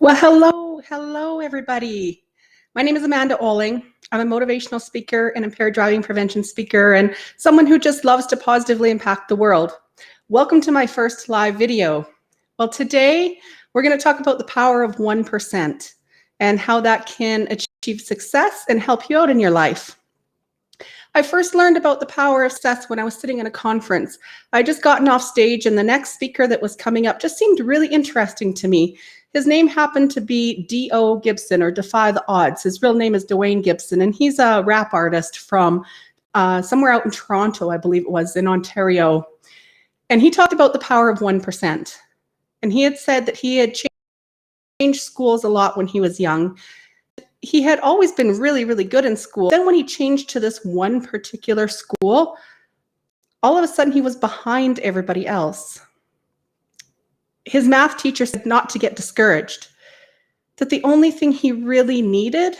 Well, hello, everybody. My name is Amanda Oling. I'm a motivational speaker and impaired driving prevention speaker and someone who just loves to positively impact the world. Welcome to my first live video. Well, today we're going to talk about the power of 1% and how that can achieve success and help you out in your life. I first learned about the power of success when I was sitting in a conference. I just gotten off stage and the next speaker that was coming up just seemed really interesting to me. His name happened to be D.O. Gibson, or Defy the Odds. His real name is Dwayne Gibson, and he's a rap artist from somewhere out in Toronto, I believe it was, in Ontario. And he talked about the power of 1%. And he had said that he had changed schools a lot when he was young. He had always been really, really good in school. Then when he changed to this one particular school, all of a sudden he was behind everybody else. His math teacher said not to get discouraged, that the only thing he really needed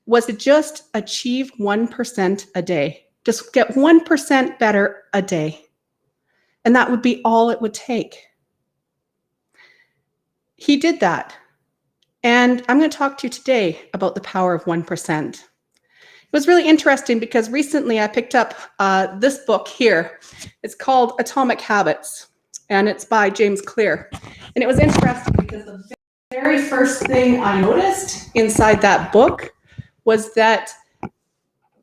was to just achieve 1% a day, just get 1% better a day. And that would be all it would take. He did that. And I'm going to talk to you today about the power of 1%. It was really interesting because recently I picked up this book here. It's called Atomic Habits, and it's by James Clear. And it was interesting because the very first thing I noticed inside that book was that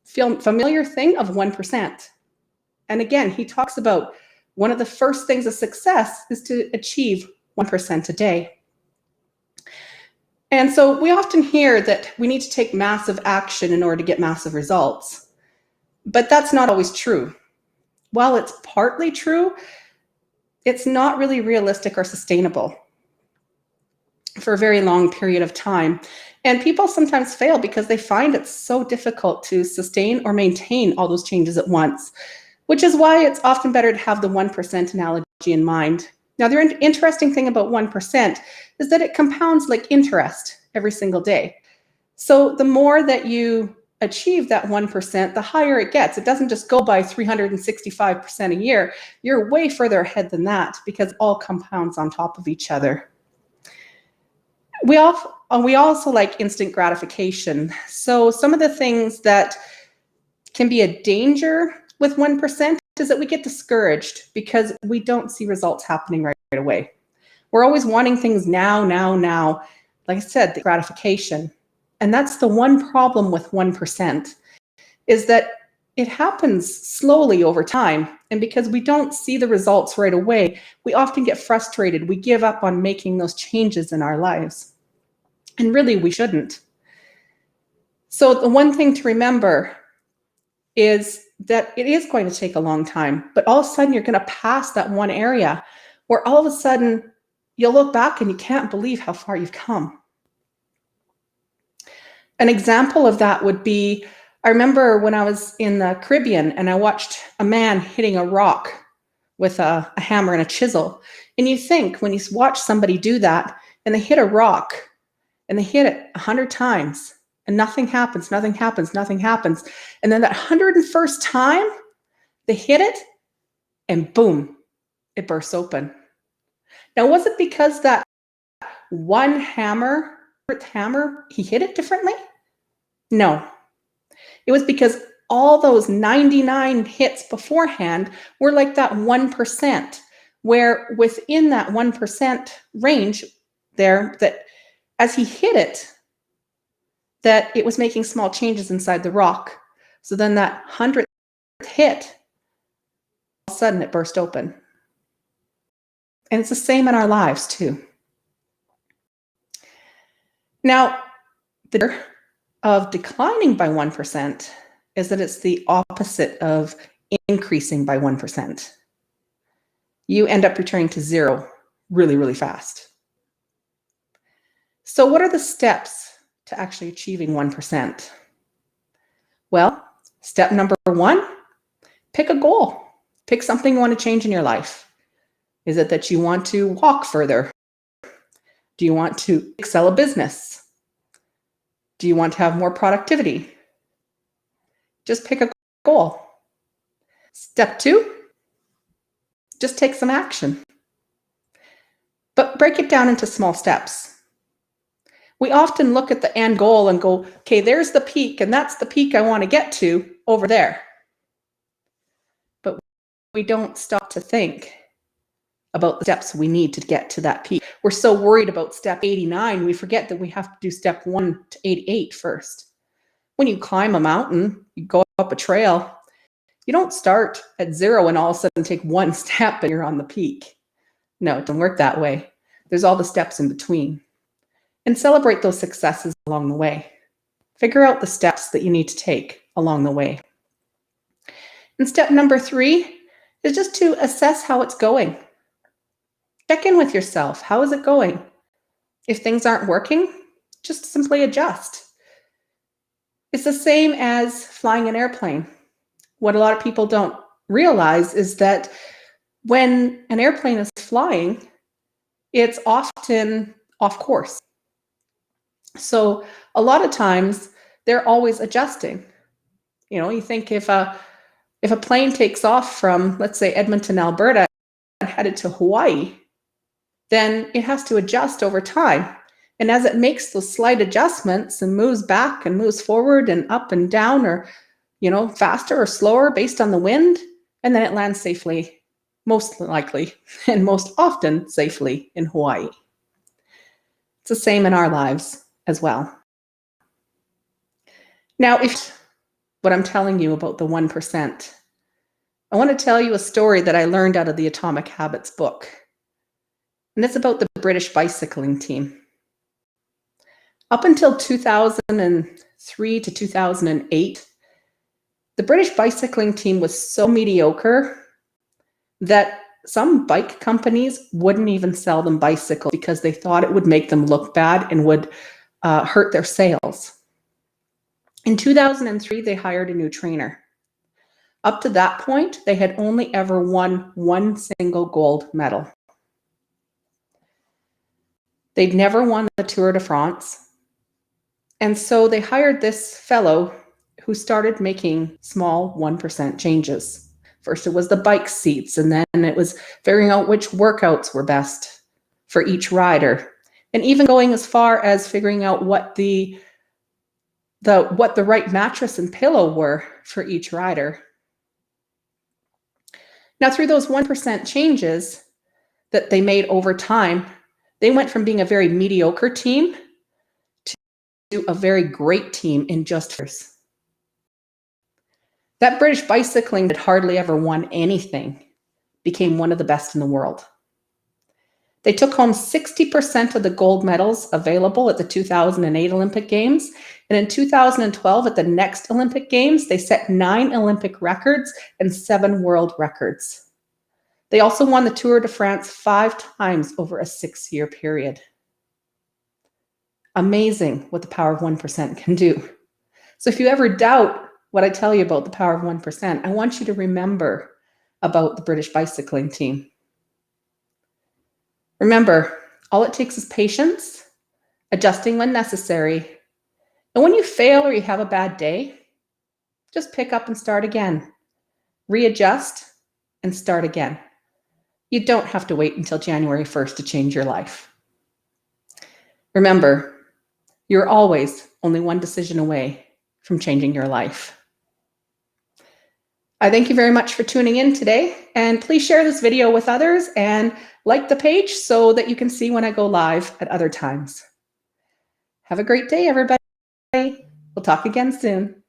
familiar thing of 1%. And again, he talks about one of the first things of success is to achieve 1% a day. And so we often hear that we need to take massive action in order to get massive results. But that's not always true. While it's partly true, it's not really realistic or sustainable for a very long period of time. And people sometimes fail because they find it so difficult to sustain or maintain all those changes at once, which is why it's often better to have the 1% analogy in mind. Now, the interesting thing about 1% is that it compounds like interest every single day. So the more that you achieve that 1%, the higher it gets. It doesn't just go by 365% a year. You're way further ahead than that because all compounds on top of each other. We also like instant gratification. So some of the things that can be a danger with 1% is that we get discouraged because we don't see results happening right away. We're always wanting things now. Like I said, the gratification. And that's the one problem with 1%, is that it happens slowly over time. And because we don't see the results right away, we often get frustrated. We give up on making those changes in our lives. And really, we shouldn't. So the one thing to remember is that it is going to take a long time, but all of a sudden you're going to pass that one area where all of a sudden you'll look back and you can't believe how far you've come. An example of that would be, I remember when I was in the Caribbean and I watched a man hitting a rock with a hammer and a chisel. And you think when you watch somebody do that and they hit a rock and they hit it 100 times and nothing happens. And then that 101st time they hit it and boom, it bursts open. Now, was it because that one hammer, he hit it differently? No. It was because all those 99 hits beforehand were like that 1%, where within that 1% range there, that as he hit it, that it was making small changes inside the rock. So then that 100th hit, all of a sudden it burst open. And it's the same in our lives too. Now, the danger of declining by 1% is that it's the opposite of increasing by 1%. You end up returning to zero really, really fast. So what are the steps to actually achieving 1%? Well, step number one, pick a goal. Pick something you want to change in your life. Is it that you want to walk further? Do you want to excel a business? Do you want to have more productivity? Just pick a goal. Step two, just take some action. But break it down into small steps. We often look at the end goal and go, okay, there's the peak, and that's the peak I want to get to over there. But we don't stop to think about the steps we need to get to that peak. We're so worried about step 89, we forget that we have to do step 1 to 88 first. When you climb a mountain, you go up a trail, you don't start at 0 and all of a sudden take one step and you're on the peak. No, it doesn't work that way. There's all the steps in between. And celebrate those successes along the way. Figure out the steps that you need to take along the way. And step number 3 is just to assess how it's going. Check in with yourself. How is it going? If things aren't working, just simply adjust. It's the same as flying an airplane. What a lot of people don't realize is that when an airplane is flying, it's often off course. So a lot of times they're always adjusting. You think if a plane takes off from, let's say, Edmonton, Alberta, and headed to Hawaii, then it has to adjust over time. And as it makes those slight adjustments and moves back and moves forward and up and down, or faster or slower based on the wind, and then it lands safely, most likely, and most often safely in Hawaii. It's the same in our lives as well. Now, if what I'm telling you about the 1%, I want to tell you a story that I learned out of the Atomic Habits book. And it's about the British bicycling team. Up until 2003 to 2008, the British bicycling team was so mediocre that some bike companies wouldn't even sell them bicycles because they thought it would make them look bad and would hurt their sales. In 2003, they hired a new trainer. Up to that point, they had only ever won one single gold medal. They'd never won the Tour de France. And so they hired this fellow who started making small 1% changes. First, it was the bike seats, and then it was figuring out which workouts were best for each rider, and even going as far as figuring out what the right mattress and pillow were for each rider. Now, through those 1% changes that they made over time, they went from being a very mediocre team to a very great team in just years. That British bicycling that hardly ever won anything became one of the best in the world. They took home 60% of the gold medals available at the 2008 Olympic Games. And in 2012, at the next Olympic Games, they set 9 Olympic records and 7 world records. They also won the Tour de France 5 times over a 6-year period. Amazing what the power of 1% can do. So if you ever doubt what I tell you about the power of 1%, I want you to remember about the British bicycling team. Remember, all it takes is patience, adjusting when necessary. And when you fail or you have a bad day, just pick up and start again. Readjust and start again. You don't have to wait until January 1st to change your life. Remember, you're always only one decision away from changing your life. I thank you very much for tuning in today, and please share this video with others and like the page so that you can see when I go live at other times. Have a great day, everybody. We'll talk again soon.